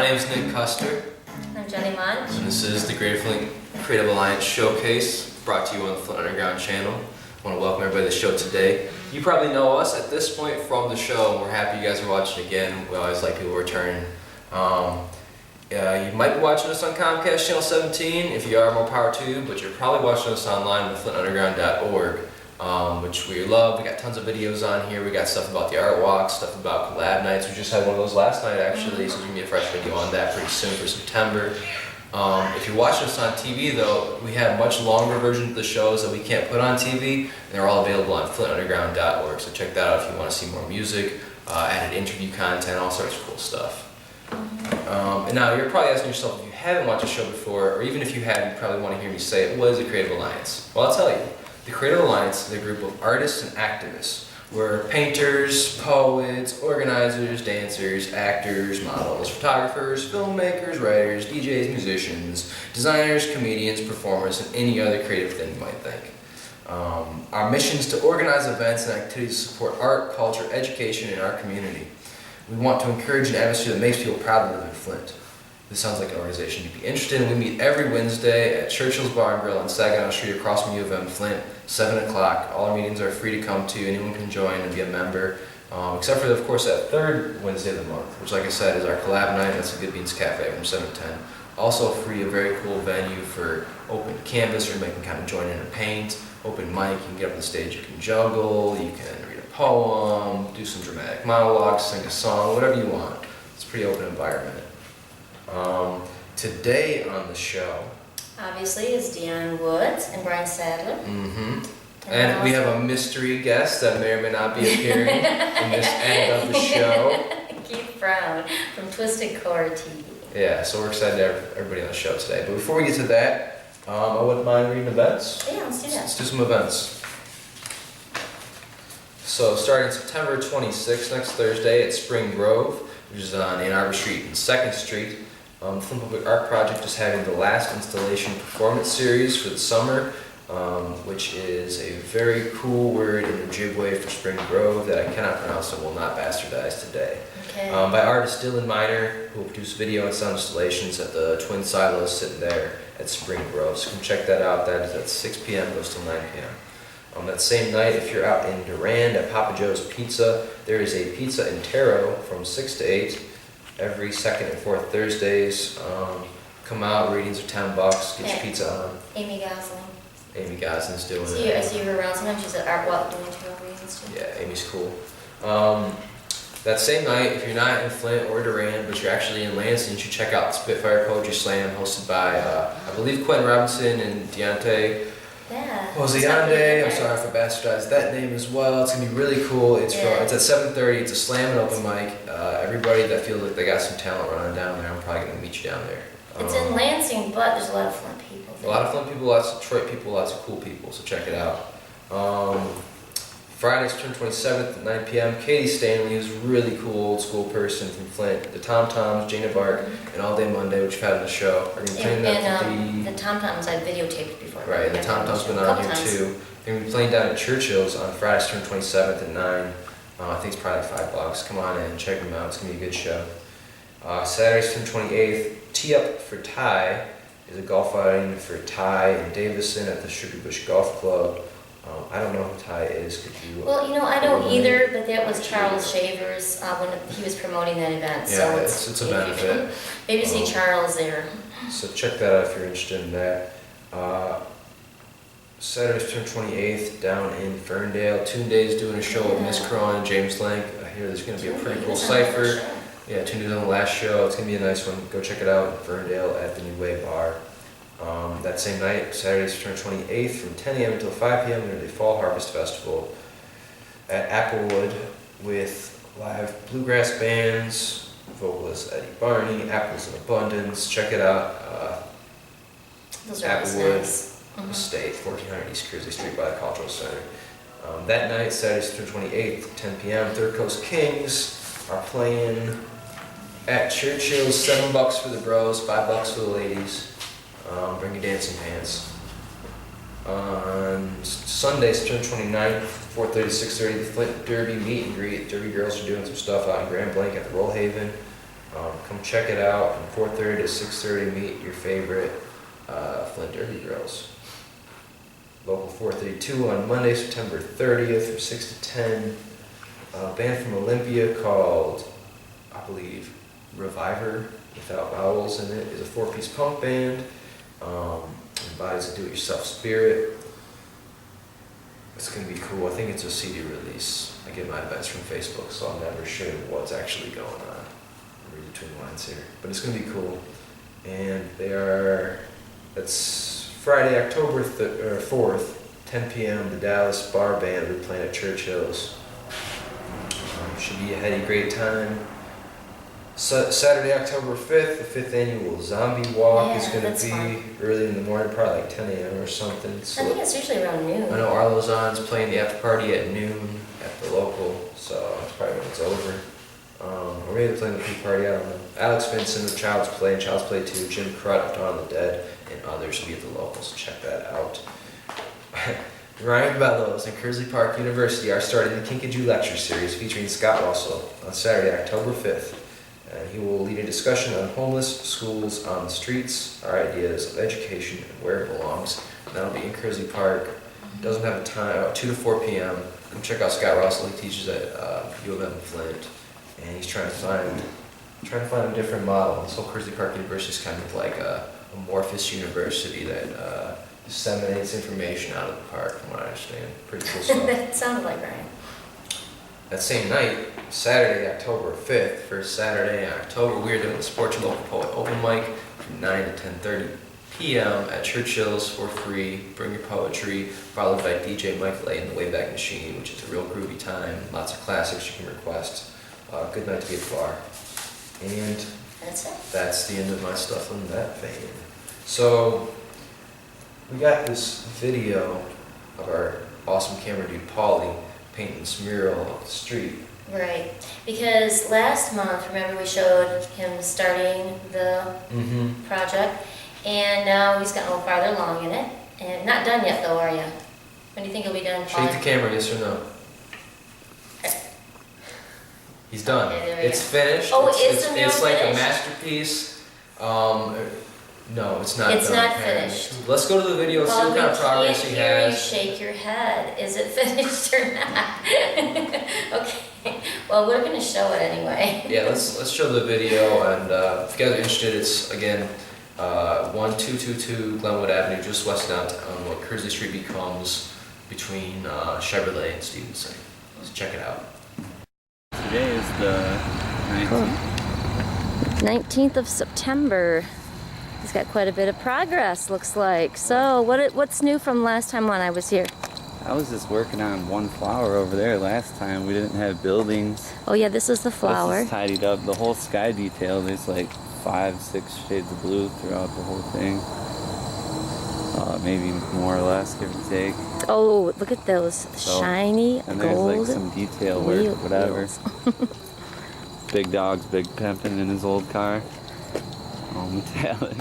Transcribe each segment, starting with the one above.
My name is Nick Custer. I'm Jennie Moench. And this is the Greater Flint Creative Alliance Showcase, brought to you on the Flint Underground channel. I want to welcome everybody to the show today. You probably know us at this point from the show, and we're happy you guys are watching again. We always like people returning. You might be watching us on Comcast Channel 17. If you are, more power to you, but you're probably watching us online at flintunderground.org, which we love. We got tons of videos on here. We got stuff about the art walk, stuff about collab nights. We just had one of those last night actually, so there's going to be a fresh video on that pretty soon for September. If you're watching us on TV though, we have much longer versions of the shows that we can't put on TV, and they're all available on flintunderground.org, so check that out if you want to see more music, added interview content, all sorts of cool stuff. And now you're probably asking yourself, if you haven't watched the show before, or even if you have, you probably want to hear me say it, what is the Creative Alliance? Well, I'll tell you. The Creative Alliance is a group of artists and activists. We're painters, poets, organizers, dancers, actors, models, photographers, filmmakers, writers, DJs, musicians, designers, comedians, performers, and any other creative thing you might think. Our mission is to organize events and activities to support art, culture, education in our community. We want to encourage an atmosphere that makes people proud to live in Flint. This sounds like an organization you'd be interested in. We meet every Wednesday at Churchill's Bar and Grill on Saginaw Street across from U of M, Flint, 7 o'clock. All our meetings are free to come to. Anyone can join and be a member, except for, of course, that third Wednesday of the month, which, like I said, is our collab night. That's the Good Beans Cafe from 7 to 10. Also free, a very cool venue for open canvas, or you can kind of join in and paint. Open mic, you can get up on the stage, you can juggle, you can read a poem, do some dramatic monologues, sing a song, whatever you want. It's a pretty open environment. Today on the show, obviously, is Dion Woods and Brian Stadler. And we have a mystery guest that may or may not be appearing in this end of the show. Keith Brown from Twisted Core TV. Yeah, so we're excited to have everybody on the show today. But before we get to that, I wouldn't mind reading events. Yeah, let's do that. Let's do some events. So starting September 26th, next Thursday at Spring Grove, which is on Ann Arbor Street and 2nd Street. The Flint Public Art Project is having the last installation performance series for the summer, which is a very cool word in Ojibwe for Spring Grove that I cannot pronounce and will not bastardize today. Okay. By artist Dylan Miner, who will produce video and sound installations at the Twin Silos sitting there at Spring Grove. So come check that out. That is at 6 p.m., goes till 9 p.m. That same night, if you're out in Durand at Papa Joe's Pizza, there is a pizza in Taro from 6 to 8 every second and fourth Thursdays. Come out, ratings are $10, get your pizza on. Amy Gosling. Amy Gosling's doing it. I see her around sometimes. She's at Art Walk doing tour readings too. Yeah, Amy's cool. That same night, if you're not in Flint or Durand, but you're actually in Lansing, you should check out the Spitfire Poetry Slam, hosted by, I believe, Quentin Robinson and Deontay. Yeah. Jose, I'm sorry if I bastardized that name as well. It's gonna be really cool. It's at 7:30. It's a slam and open mic. Everybody that feels like they got some talent running down there, I'm probably gonna meet you down there. It's in Lansing, but there's a lot of Flint people there. A lot of Flint people, lots of Detroit people, lots of cool people. So check it out. Friday, September 27th at 9 p.m. Katie Stanley, who's a really cool old school person from Flint. The Tom Toms, Jana Bark, and All Day Monday, which we've had on the show, are going to be playing the Tom Toms I videotaped before. Right, and the Tom Toms been on here too. They're going to be playing down at Churchill's on Friday, September 27th at 9. I think it's probably like $5. Come on in, check them out. It's going to be a good show. Saturday, September 28th, Tee Up for Ty is a golf outing for Ty and Davison at the Sugar Bush Golf Club. I don't know who Ty is. Could you? Well, I don't either, but that was Charles Shavers when he was promoting that event. Yeah, so it's a benefit. Maybe see Charles there. So check that out if you're interested in that. Saturday, September 28th, down in Ferndale. Tunde's doing a show with Miss Cron and James Lank. I hear there's going to be a pretty cool cipher. Yeah, Tunde's on the last show. It's going to be a nice one. Go check it out in Ferndale at the New Way Bar. That same night, Saturday, September 28th, from 10 a.m. until 5 p.m., there's the Fall Harvest Festival at Applewood with live bluegrass bands, vocalist Eddie Barney, Apples in Abundance. Check it out. Those are Applewood nice. Estate, 1400 East Kersey Street by the Cultural Center. That night, Saturday, September 28th, 10 p.m., Third Coast Kings are playing at Churchill's. $7 for the bros, $5 for the ladies. Bring your dancing pants. On Sunday, September 29th, 4:30 to 6:30, the Flint Derby meet and greet. Derby girls are doing some stuff out in Grand Blanc at the Roll Haven. Come check it out from 4:30 to 6:30. Meet your favorite Flint Derby girls. Local 432 on Monday, September 30th from 6 to 10. A band from Olympia called, I believe, Reviver, without vowels in it, is a 4-piece punk band. Embodies a do-it-yourself spirit. It's going to be cool. I think it's a CD release. I get my events from Facebook, so I'm never sure what's actually going on. Read between the lines here. But it's going to be cool. And it's Friday, October 4th, 10 p.m. The Dallas Bar Band will be playing at Churchill's. Should be a heady, great time. Saturday, October 5th, the 5th annual Zombie Walk is going to be fun. Early in the morning, probably like 10 a.m. or something. So I think it's usually around noon. I know Arlo Zahn's playing the after party at noon at the local, so that's probably when it's over. Or maybe they're playing the pre-party, I don't know. Alex Vincent of Child's Play and Child's Play 2, Jim Crut of Dawn of the Dead, and others will be at the local, so check that out. Ryan Bellows and Kersley Park University are starting the Kinkajou Lecture Series featuring Scott Russell on Saturday, October 5th. And he will lead a discussion on homeless, schools on the streets, our ideas of education, and where it belongs. And that'll be in Kersley Park. Doesn't have a time, 2 to 4 p.m. Come check out Scott Russell. He teaches at U of M Flint, and he's trying to find a different model. This whole Kersley Park University is kind of like a amorphous university that disseminates information out of the park, from what I understand. Pretty cool stuff. That sounded like Ryan. That same night, Saturday, October 5th, first Saturday in October, we're doing the Support Your Local Poet open mic from 9 to 10:30 p.m. at Churchill's for free. Bring your poetry, followed by DJ Mike Lay and the Wayback Machine, which is a real groovy time. Lots of classics you can request. Good night to be at the bar. And that's the end of my stuff in that vein. So, we got this video of our awesome camera dude, Pauly, painting this mural off the street. Right, because last month, remember we showed him starting the project, and now he's gotten a little farther along in it, and not done yet though, are you? When do you think he'll be done, Paul? Shake the camera, yes or no? He's done. Okay, it's finished. Oh, is the mural It's like finished? a masterpiece. No, it's not It's done. not finished. Let's go to the video, see what kind of progress he I can't hear you has. shake your head. Is it finished or not? Okay, well, we're going to show it anyway. Yeah, let's show the video, and if you guys are interested, it's again 1222 Glenwood Avenue, just west of downtown, what Kersley Street becomes between Chevrolet and Stevenson. Let's check it out. Today is the 19th. 19th of September. He's got quite a bit of progress, looks like. So, what's new from last time when I was here? I was just working on one flower over there last time. We didn't have buildings. Oh yeah, this is the flower. This is tidied up. The whole sky detail, there's like 5-6 shades of blue throughout the whole thing. Maybe more or less, give or take. Oh, look at those shiny and there's gold like some detail work, whatever. Big dog's big pimping in his old car. All metallic.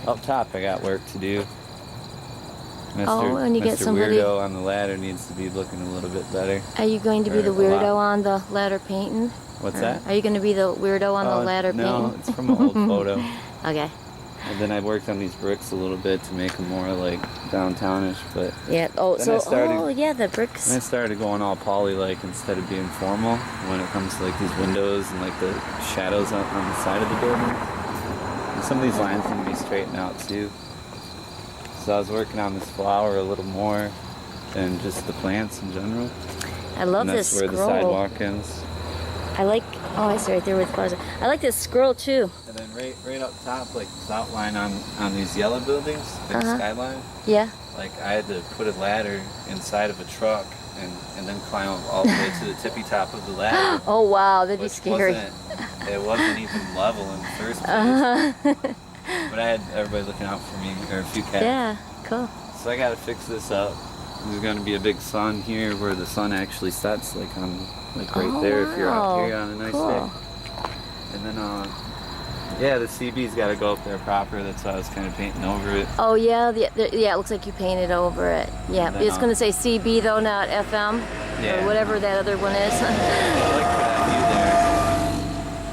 Up top, I got work to do. And you get Mr. somebody. Weirdo on the ladder needs to be looking a little bit better. Are you going to be the weirdo on the ladder painting? What's that? Are you going to be the weirdo on the ladder painting? No, it's from an old photo. Okay. And then I worked on these bricks a little bit to make them more like downtownish, but yeah. Oh, then so yeah, the bricks. And I started going all poly like instead of being formal when it comes to like these windows and like the shadows on the side of the building. And some of these lines need to be straightened out too. So I was working on this flower a little more than just the plants in general. I love and this that's where scroll. the sidewalk ends. I like. Oh, I see right there with flowers. I like this scroll too. And then right up top, like this outline on these yellow buildings, big skyline. Yeah. Like I had to put a ladder inside of a truck and then climb up all the way to the tippy top of the ladder. Oh wow, that'd be which scary. It wasn't even level in the first place. But I had everybody looking out for me, or a few cats. Yeah, cool. So I gotta fix this up. There's gonna be a big sun here where the sun actually sets, like on, like right there if you're out here on a nice day. And then, yeah, the CB's gotta go up there proper. That's why I was kind of painting over it. Oh yeah, yeah. It looks like you painted over it. Yeah, Then, it's gonna say CB though, not FM Yeah. or whatever that other one is. I like that view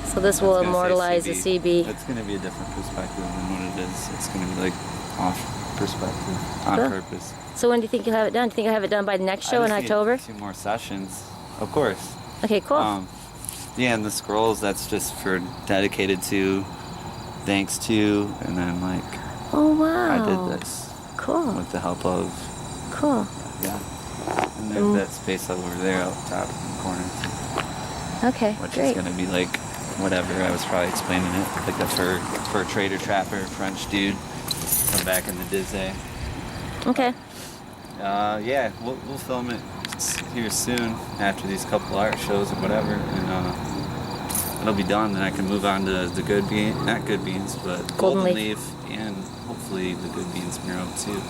there. So this will immortalize the CB. It's going to be a different perspective than what it is. It's going to be like off perspective, on Cool. purpose. So when do you think you'll have it done? Do you think you'll have it done by the next show I in just need October? 2 more sessions, of course. Okay, cool. Yeah, and the scrolls, that's just for dedicated to, thanks to, and then like Oh wow. I did this Cool. with the help of, Cool. yeah. And there's that space over there out top in the corner too, Okay, which great. is going to be like whatever. I was probably explaining it, like the fur trader trapper French dude from back in the Disney. Okay. Yeah, we'll film it here soon after these couple art shows or whatever, and it'll be done. Then I can move on to the not good beans, but golden leaf, and hopefully the good beans mural too.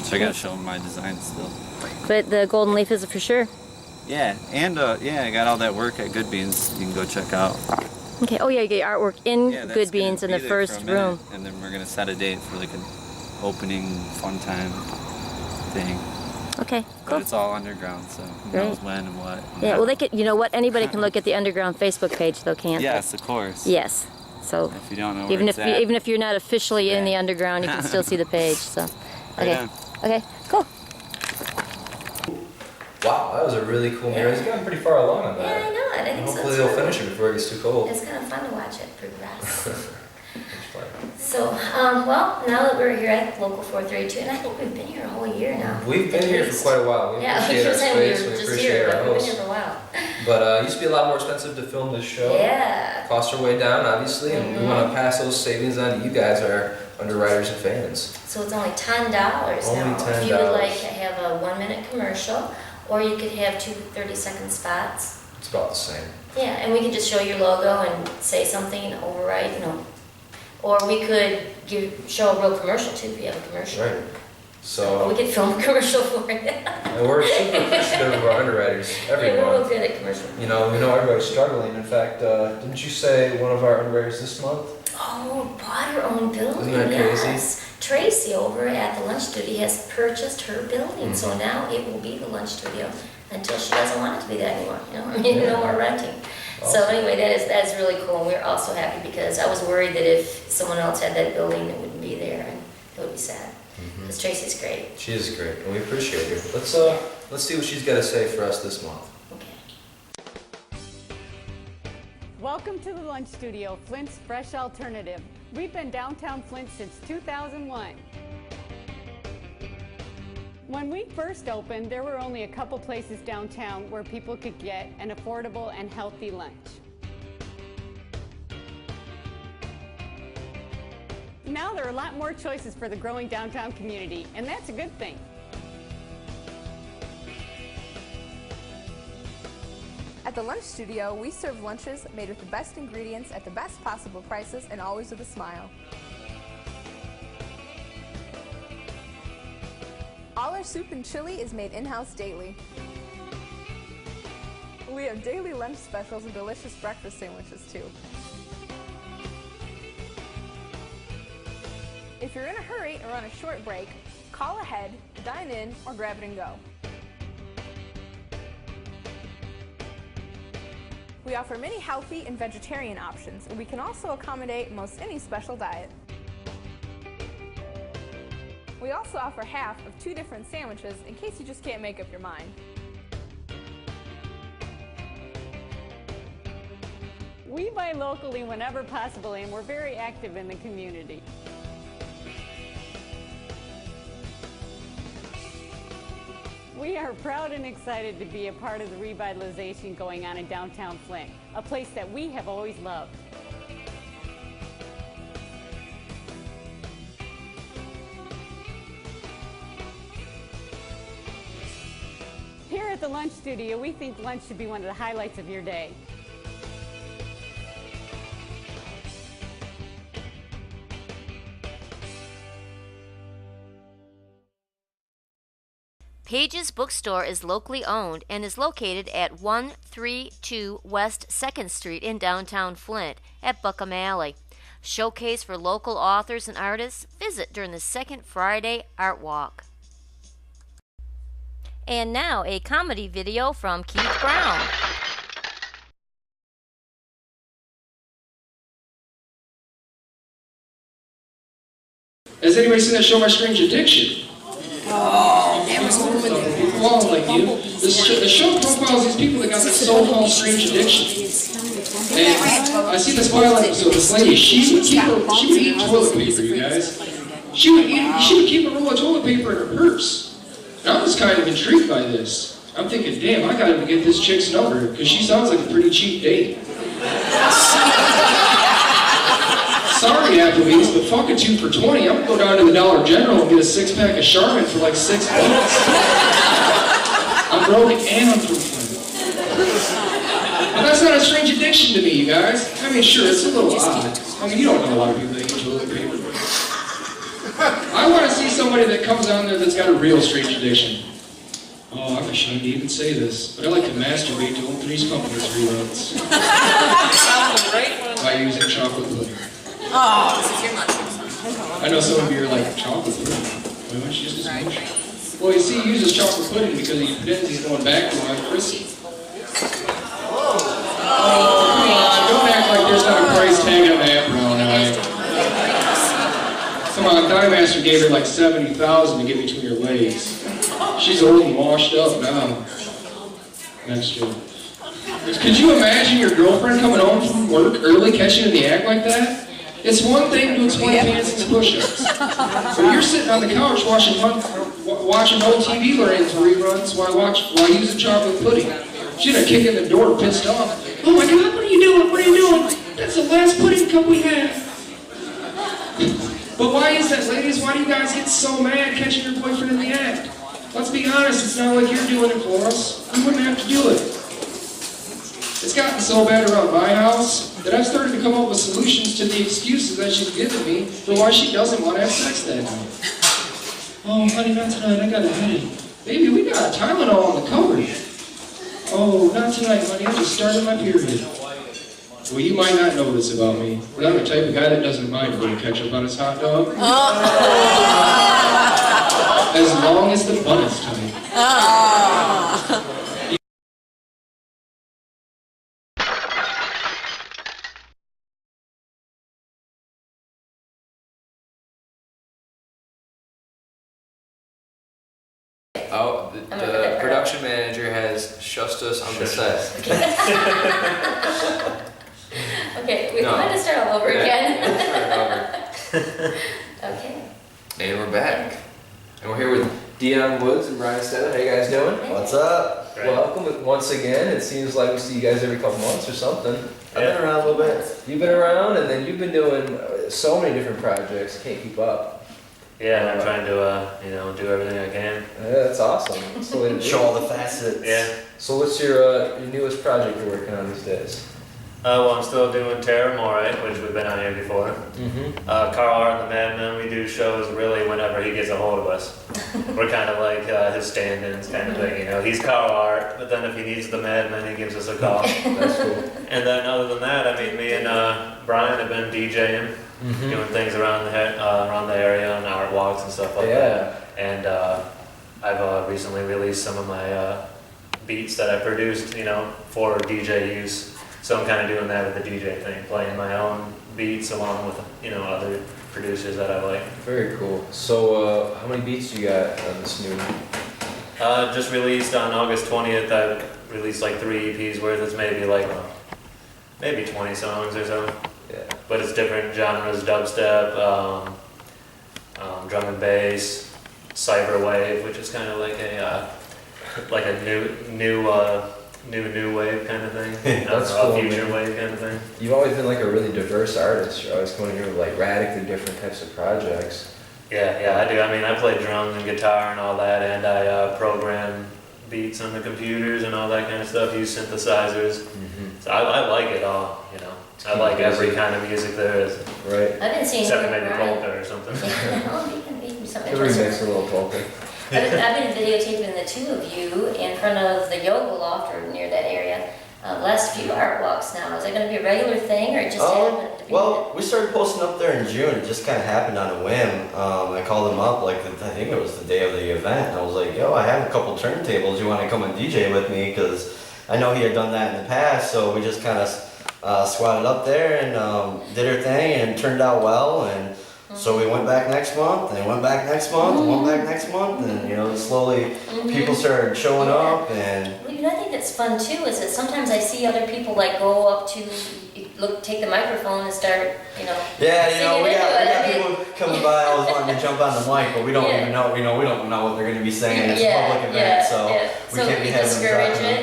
So I gotta show them my design still. But the golden leaf is for sure. Yeah, and I got all that work at Good Beans. You can go check out. Okay. Oh yeah, you get your artwork in Yeah, that's Good gonna Beans in be the there for first a minute, room. and then we're gonna set a date for like an opening fun time thing. Okay, But cool. it's all underground, so who Great. knows when and what. Yeah, well, they could. You know what? Anybody can look at the underground Facebook page, though, can't Yes, of course. they? Yes. So If you don't know even where if even if you're not officially in the Yeah. underground, you can still see the page. So, Right okay, on. okay, cool. Wow, that was a really cool mural. He's gotten pretty far along on Yeah, that. I know it. I think so Hopefully too. they'll finish it before it gets too cold. It's kind of fun to watch it progress. It's fun. So, well, now that we're here at Local 432, and I think we've been here a whole year now. We've been At here for least. quite a while. We Yeah, appreciate our keep saying we space, were we just appreciate here, our but we've been host. here for a while. But it used to be a lot more expensive to film this show. Yeah. Costs are way down, obviously, and we want to pass those savings on to you guys, our underwriters and fans. So it's only $10 Only now. If you would $10. like to have a 1-minute commercial, or you could have 2 30-second spots. It's about the same. Yeah, and we can just show your logo and say something, overwrite, Or we could show a real commercial too, if you have a commercial. Right. Or So, we could film a commercial for you. and we're super appreciative of our underwriters every Yeah, we're real month. good at commercial. We know everybody's struggling. In fact, didn't you say one of our underwriters this month? Oh, bought her own building. Isn't that crazy? Yes. Tracy over at the Lunch Studio has purchased her building, so Mhm. now it will be the Lunch Studio until she doesn't want it to be that anymore. I mean, no more renting. So Awesome. anyway, that's really cool. And we're also happy because I was worried that if someone else had that building, it wouldn't be there, and it would be sad. Because Tracy's great. She is great, and we appreciate her. Let's see what she's got to say for us this month. Okay. Welcome to the Lunch Studio, Flint's fresh alternative. We've been downtown Flint since 2001. When we first opened, there were only a couple places downtown where people could get an affordable and healthy lunch. Now there are a lot more choices for the growing downtown community, and that's a good thing. At the Lunch Studio, we serve lunches made with the best ingredients at the best possible prices and always with a smile. All our soup and chili is made in-house daily. We have daily lunch specials and delicious breakfast sandwiches too. If you're in a hurry or on a short break, call ahead, dine in, or grab it and go. We offer many healthy and vegetarian options, and we can also accommodate most any special diet. We also offer half of 2 different sandwiches in case you just can't make up your mind. We buy locally whenever possible, and we're very active in the community. We are proud and excited to be a part of the revitalization going on in downtown Flint, a place that we have always loved. Here at the Lunch Studio, we think lunch should be one of the highlights of your day. Page's Bookstore is locally owned and is located at 132 West 2nd Street in downtown Flint at Buckham Alley. Showcase for local authors and artists. Visit during the second Friday Art Walk. And now a comedy video from Keith Brown. Has anybody seen that show, My Strange Addiction? Oh, people like you. The show profiles these people that got this so-called strange addiction. And I see this pilot episode. This lady, she would eat toilet paper, you guys. She would keep a roll of toilet paper in her purse. And I was kind of intrigued by this. I'm thinking, damn, I gotta get this chick's number because she sounds like a pretty cheap date. Sorry, Applebee's, but fuck a 2 for $20. I'm gonna go down to the Dollar General and get a 6-pack of Charmin for like $6. I'm broke and I'm from Flint. But that's not a strange addiction to me, you guys. I mean, sure, it's a little odd. I mean, you don't know a lot of people that eat toilet paper. I want to see somebody that comes on there that's got a real strange addiction. Oh, I'm ashamed to even say this, but I like to masturbate to old Three's Company's reruns. By using chocolate pudding. Oh, this is your lunch. I know some of you are like, chocolate pudding? Why don't you use this much? Well, you see, he uses chocolate pudding because he pretends he's going back to Aunt Chrissy. Oh, come on, don't act like there's not a price tag on that brown eye. Come on, Dye Master gave her like $70,000 to get between her legs. She's old and washed up now. Next joke. Could you imagine your girlfriend coming home from work early, catching in the act like that? It's one thing to explain pants and push-ups. But you're sitting on the couch watching old TV reruns while using chocolate pudding. She'd have kicked in the door, pissed off. Oh my God, what are you doing? What are you doing? That's the last pudding cup we have. But why is that, ladies? Why do you guys get so mad catching your boyfriend in the act? Let's be honest, it's not like you're doing it for us. We wouldn't have to do it. It's gotten so bad around my house that I've started to come up with solutions to the excuses that she's given me for why she doesn't want to have sex that night. Oh, honey, not tonight. I got a headache. Baby, we got a Tylenol on the cupboard. Oh, not tonight, honey. I just started my period. Well, you might not know this about me, but I'm the type of guy that doesn't mind putting ketchup on his hot dog. As long as the bun is tight. Oh, the production manager has shushed us on the set. Okay, we want to start all over again. Yeah. Okay. And we're back. And we're here with Dion Woods and Brian Stadler. How you guys doing? What's up? Great. Welcome once again. It seems like we see you guys every couple months or something. I've been around a little bit. You've been around, and then you've been doing so many different projects. Can't keep up. Yeah, I'm trying to, do everything I can. Yeah, that's awesome. That's the way to Show all the facets. Yeah. So what's your newest project you're working on these days? Well, I'm still doing Terra More, which we've been on here before. Mm-hmm. Carl Hart and the Madman, we do shows really whenever he gets a hold of us. We're kind of like his stand-ins kind of thing, He's Carl Hart, but then if he needs the Madman, he gives us a call. That's cool. And then other than that, I mean, me and Brian have been DJing, doing things around the area on art walks and stuff like that. And I've recently released some of my beats that I produced, for DJ use. So I'm kind of doing that with the DJ thing, playing my own beats along with, other producers that I like. Very cool. So how many beats do you got on this new? Just released on August 20th. I released like 3 EPs worth. It's maybe 20 songs or so. Yeah. But it's different genres: dubstep, drum and bass, cyberwave, which is kind of like a new wave kind of thing. That's cool, future man. wave kind of thing. You've always been like a really diverse artist. You're always coming here with like radically different types of projects. Yeah, I do. I mean, I play drums and guitar and all that, and I program beats on the computers and all that kind of stuff. Use synthesizers. So I like it all. I like every kind of music there is. Right. I've been seeing Except you, maybe Brian. polka or something. Maybe something Could remix interesting. a little polka. I've been videotaping the two of you in front of the yoga loft or near that area. Last few art walks now. Is that going to be a regular thing or it just happened to be? Well, we started posting up there in June. It just kind of happened on a whim. I called him up, I think it was the day of the event. And I was like, yo, I have a couple turntables. You want to come and DJ with me? Because I know he had done that in the past. So we just kind of squatted up there and did our thing and it turned out well. And So we went back next month, and went back next month, and went back next month, and you know, slowly people started showing up, and Well, you know, I think that's fun too, is that sometimes I see other people like go up to, take the microphone and start, you know. yeah, you know, singing we into got, it. we got I mean, people coming by always wanting to jump on the mic, but we don't Yeah. even know, you know, we don't know what they're going to be saying. It's a yeah, public event, yeah, so yeah. we So can't be you having them discourage dropping it.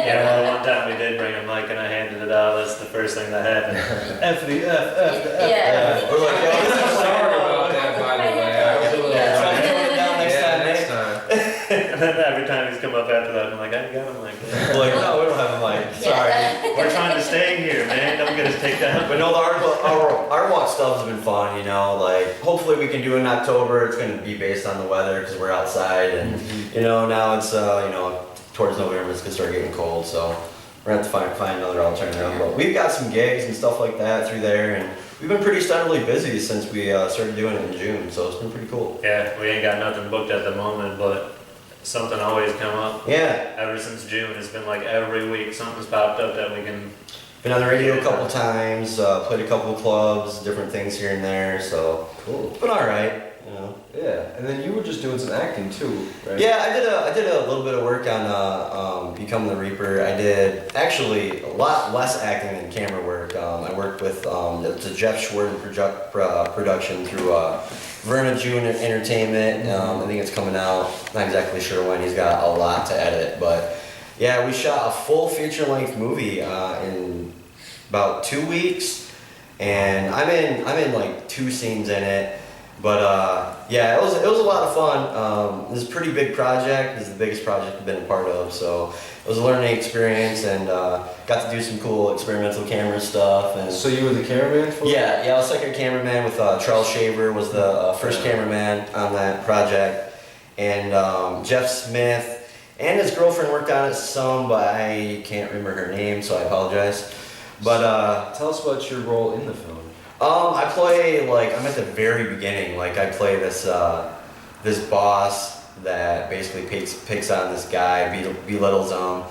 Yeah, well, one time we did bring a mic and I handed it out. That's the first thing that happened. F the F the F. Yeah. We're like, yo, this is Sorry about that, by the way. I was a little Yeah. Try to tone it down next Yeah, time, next Nick. time. And then every time he's come up after that, I'm like, I got him like that. We're like, no, we don't have a mic. Sorry. We're trying to stay here, man. Don't get us taken down. But no, our walk stuff has been fun, you know, like, hopefully we can do it in October. It's going to be based on the weather because we're outside, and, you know, now it's, you know, towards November it's going to start getting cold, so we're going to have to find another alternative. But we've got some gigs and stuff like that through there, and we've been pretty steadily busy since we started doing it in June, so it's been pretty cool. Yeah, we ain't got nothing booked at the moment, but something always come up. Yeah, Ever since June, it's been like every week something's popped up that we can. been on the radio a couple times, played a couple clubs, different things here and there, so Cool. it's been all right, you know. Yeah, and then you were just doing some acting too, right? Yeah, I did a little bit of work on Become the Reaper. I did actually a lot less acting than camera work. I worked with it's a Jeff Schwarden production through Verna June Entertainment. I think it's coming out. Not exactly sure when. He's got a lot to edit, but yeah, we shot a full feature-length movie in about 2 weeks, and I'm in like 2 scenes in it. But yeah, it was a lot of fun. It was a pretty big project. It's the biggest project I've been a part of, so it was a learning experience, and got to do some cool experimental camera stuff. And So you were the cameraman for it? yeah, I was second cameraman with Charles Shaver was the first cameraman on that project, and Jeff Smith and his girlfriend worked on it some, but I can't remember her name, so I apologize. But Tell us about your role in the film. I play, like, I'm at the very beginning. Like, I play this this boss that basically picks on this guy, belittles him.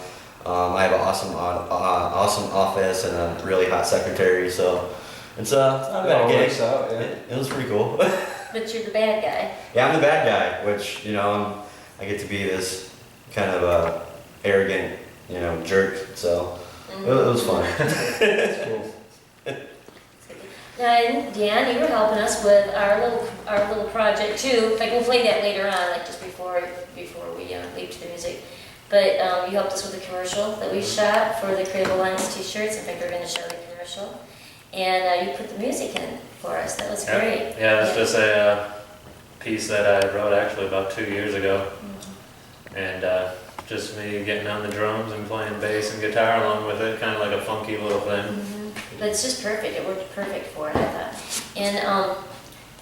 I have an awesome office and a really hot secretary, so it's not a It bad all gig. works out, yeah. It was pretty cool. But you're the bad guy. Yeah, I'm the bad guy, which, you know, I get to be this kind of arrogant, you know, jerk. So it was fun. That's cool. Now, and Dion, you were helping us with our little project too. Like, we'll play that later on, like just before we leave to the music. But you helped us with the commercial that we shot for the Creative Alliance t-shirts. In fact, we're going to show the commercial. And you put the music in for us. That was great. Yeah, that's just a piece that I wrote actually about 2 years ago. And just me getting on the drums and playing bass and guitar along with it, kind of like a funky little thing. But it's just perfect. It worked perfect for it, I thought. And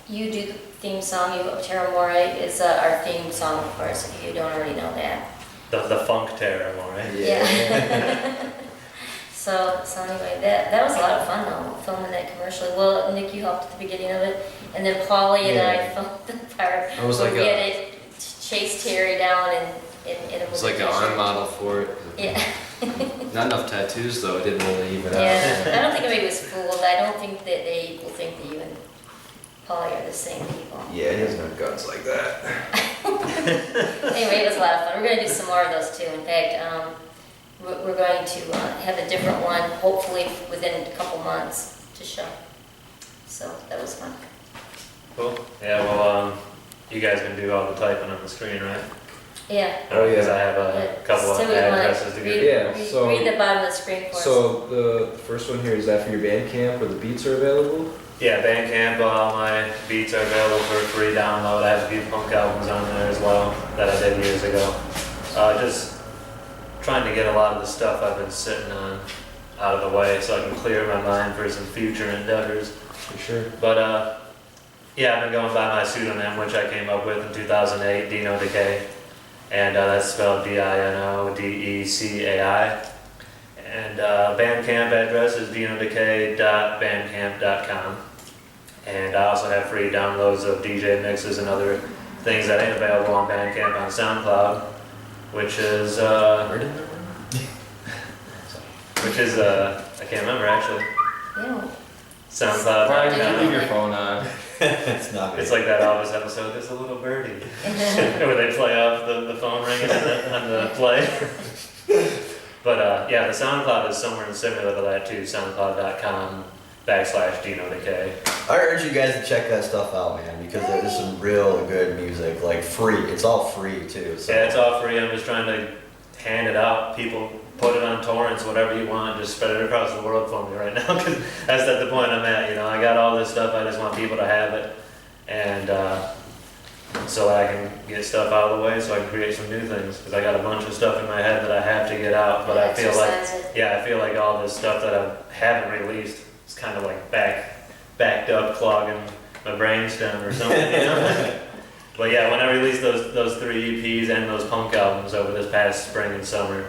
you do the theme song. Terra More is our theme song, of course, if you don't already know that. The funk terror, right? Yeah. So anyway, that was a lot of fun though, filming that commercial. Well, Nick, you helped at the beginning of it, and then Pauly and I filmed the part It was where like we had to chase Terry down in a It was like an movie. arm model for it. Yeah. Not enough tattoos though, it didn't really even out. Yeah, I don't think anybody was fooled. I don't think that they will think that you and Pauly are the same people. Yeah, he doesn't have guns like that. Anyway, it was a lot of fun. We're going to do some more of those too. In fact, we're going to have a different one, hopefully within a couple months to show. So that was fun. Cool. Yeah, well, you guys can do all the typing on the screen, right? Yeah. Oh, yeah. Because I have a couple of So we wanna addresses to read- give. Yeah, so- Read the bottom of the screen for us. So the first one here, is that for your Bandcamp where the beats are available? Yeah, Bandcamp, all my beats are available for free download. I have a few punk albums on there as well that I did years ago. Just trying to get a lot of the stuff I've been sitting on out of the way so I can clear my mind for some future endeavors. For sure. But yeah, I've been going by my pseudonym, which I came up with in 2008, Dino Decay. And that's spelled DINODECAI. And Bandcamp address is dinodecay.bandcamp.com. And I also have free downloads of DJ mixes and other things that ain't available on Bandcamp on SoundCloud, which is I can't remember actually. Yeah. SoundCloud. Brian, you leave your phone on. It's not. It's like that Elvis episode. There's a little birdie, where they play off the phone ringing on the play. But yeah, the SoundCloud is somewhere similar to that too. SoundCloud.com/DinoDecay. I urge you guys to check that stuff out, man, because there is some real good music, like free. It's all free too. So. Yeah, it's all free. I'm just trying to hand it out. People put it on torrents, whatever you want. Just spread it across the world for me right now, because that's at the point I'm at. You know, I got all this stuff. I just want people to have it, and so I can get stuff out of the way, so I can create some new things. Because I got a bunch of stuff in my head that I have to get out, but I feel like, yeah, I feel like all this stuff that I haven't released is kind of like backed up, clogging my brainstem or something. You know? But yeah, when I released those 3 EPs and those punk albums over this past spring and summer,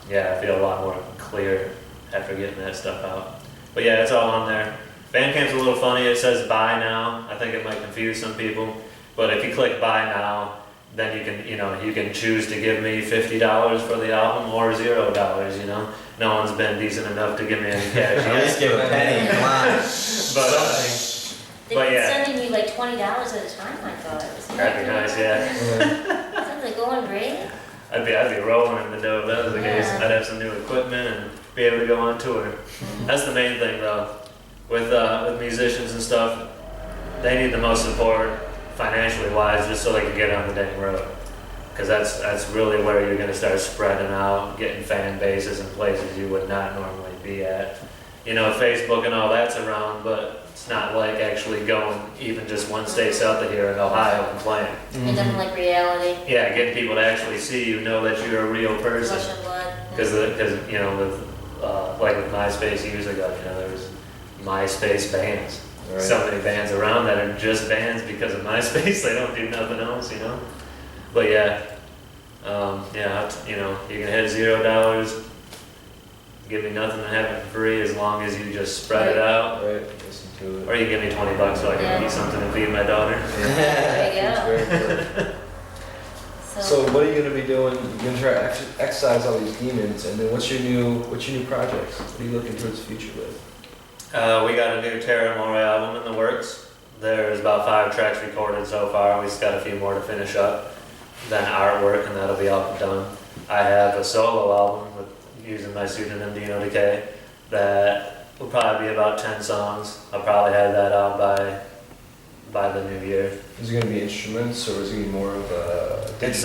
yeah, I feel a lot more clear after getting that stuff out. But yeah, it's all on there. Bandcamp's a little funny. It says buy now. I think it might confuse some people. But if you click buy now, then you can choose to give me $50 for the album or $0. You know, no one's been decent enough to give me any cash. At least give a penny. Come on. They've been sending you like $20 at a time, I thought. That'd be nice, yeah. Sounds like going great. I'd be rolling in the dough if that was the case. I'd have some new equipment and be able to go on tour. That's the main thing though. With musicians and stuff, they need the most support financially wise, just so they can get on the dang road. Because that's really where you're going to start spreading out, getting fan bases in places you would not normally be at. You know, Facebook and all that's around, but it's not like actually going even just one state south of here in Ohio and playing. It doesn't like reality. Yeah, getting people to actually see you, know that you're a real person. Flesh and blood. Because you know, with like with MySpace years ago, you know, there was MySpace bands. Right. So many bands around that are just bands because of MySpace. They don't do nothing else, you know. But yeah, yeah, you know, you can hit $0. Give me nothing and have it for free as long as you just spread it out. Right, listen to it. Or you give me $20 so I can eat something and feed my daughter. There you go. So what are you going to be doing? You're going to try to exercise all these demons, and then what's your new projects? What are you looking towards the future with? We got a new Terra More album in the works. There's about 5 tracks recorded so far. We just got a few more to finish up. Then artwork, and that'll be all done. I have a solo album using my pseudonym Dino Decay that will probably be about 10 songs. I'll probably have that out by the new year. Is it going to be instruments, or is it going to be more of a It's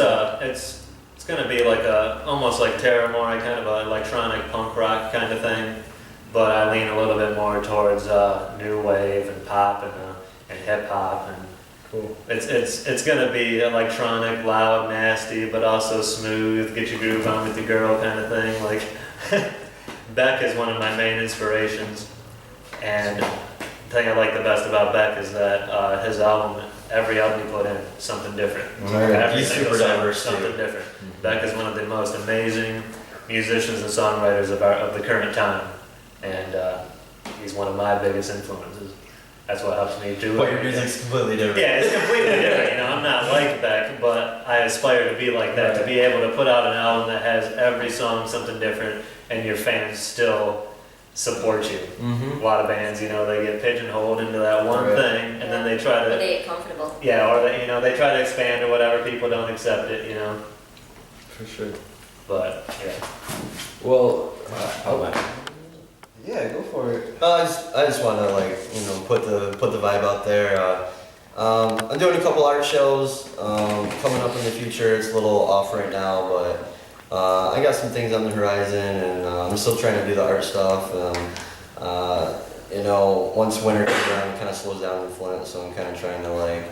going to be like almost like Terra More, kind of an electronic punk rock kind of thing. But I lean a little bit more towards new wave and pop and hip hop, and cool. It's gonna be electronic, loud, nasty, but also smooth, get your groove on with your girl kind of thing. Like Beck is one of my main inspirations, and the thing I like the best about Beck is that his album, every album he put in, something different. Right. He's super diverse something too. different. Beck is one of the most amazing musicians and songwriters of the current time. And he's one of my biggest influences. That's what helps me do it. But your music's completely different. Yeah, it's completely different. You know, I'm not like Beck, but I aspire to be like that. To be able to put out an album that has every song something different, and your fans still support you. Mm-hmm. A lot of bands, you know, they get pigeonholed into that one thing, and then they try to. Or they get comfortable. Yeah, or they try to expand or whatever. People don't accept it, you know. For sure. But yeah. Well, yeah, go for it. I just want to put the vibe out there. I'm doing a couple art shows coming up in the future. It's a little off right now, but I got some things on the horizon, and I'm still trying to do the art stuff. Once winter comes around, it kind of slows down in Flint, so I'm kind of trying to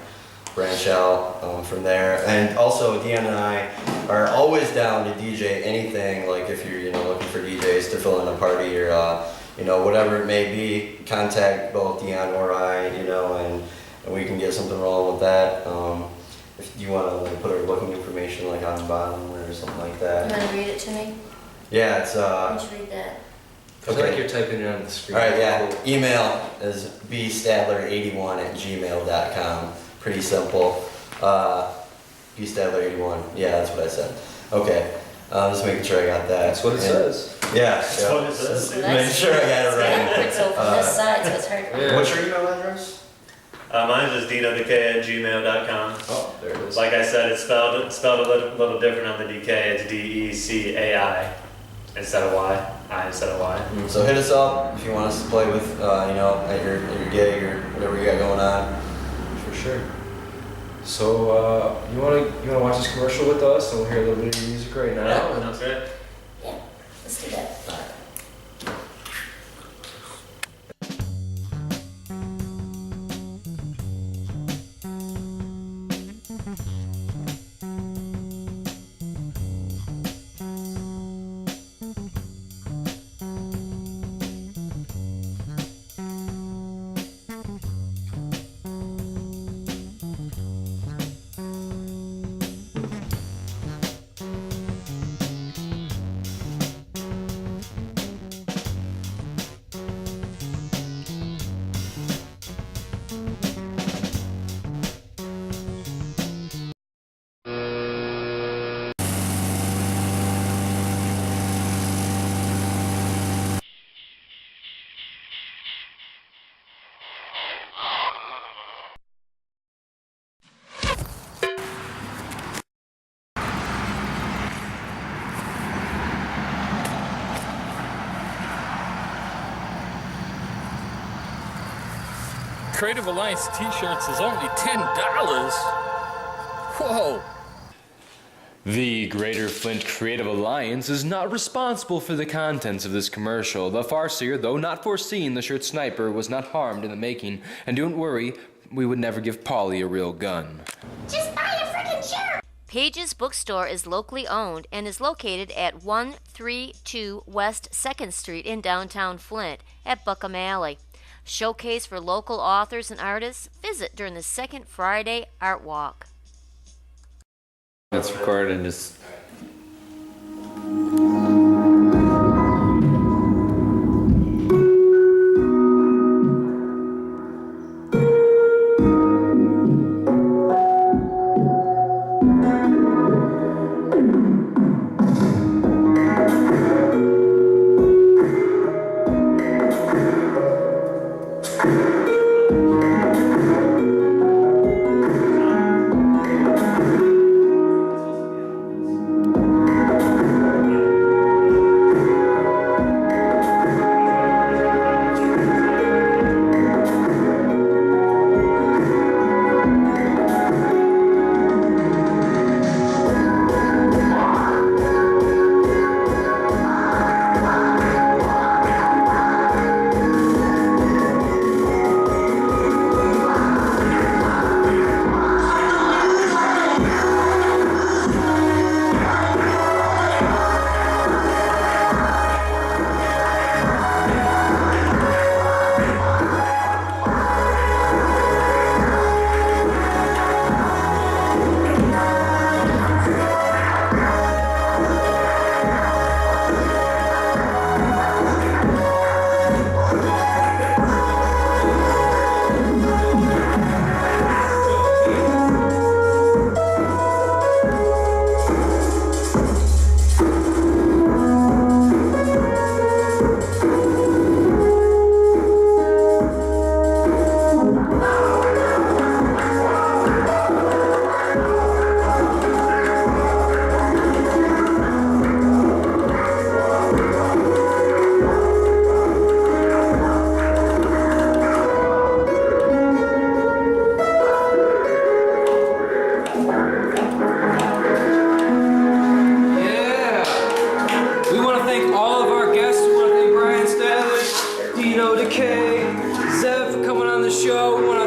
branch out from there. And also, Dion and I are always down to DJ anything. Like if you're looking for DJs to fill in a party or whatever it may be, contact both Dion or I, and we can get something rolling with that. If you want to put our booking information on the bottom or something like that. You want to read it to me? Yeah, it's Why don't you read that? I feel like you're typing it on the screen. All right, yeah. Email is bstadler81@gmail.com. Pretty simple. bstadler81. Yeah, that's what I said. Okay. Just making sure I got that. That's what it says. Yeah. What is this? Make sure I got it right. It's over from this side, so it's hard to read. What's your email address? Mine is dinodecay@gmail.com. Oh, there it is. Like I said, it's spelled a little different on the DK. It's DECAI instead of Y. I instead of Y. So hit us up if you want us to play with, at your gig or whatever you got going on. For sure. So you wanna watch this commercial with us, and we'll hear a little bit of your music right now. Yeah, sounds great. Yeah, let's do that. Creative Alliance t-shirts is only $10. Whoa. The Greater Flint Creative Alliance is not responsible for the contents of this commercial. The farseer, though not foreseen the shirt sniper, was not harmed in the making. And don't worry, we would never give Pauly a real gun. Just buy a freaking shirt! Page's Bookstore is locally owned and is located at 132 West 2nd Street in downtown Flint at Buckham Alley. Showcase for local authors and artists. Visit during the second Friday Art Walk. Let's record and just. Stadler, Dion Woods, Zev for coming on the show. We want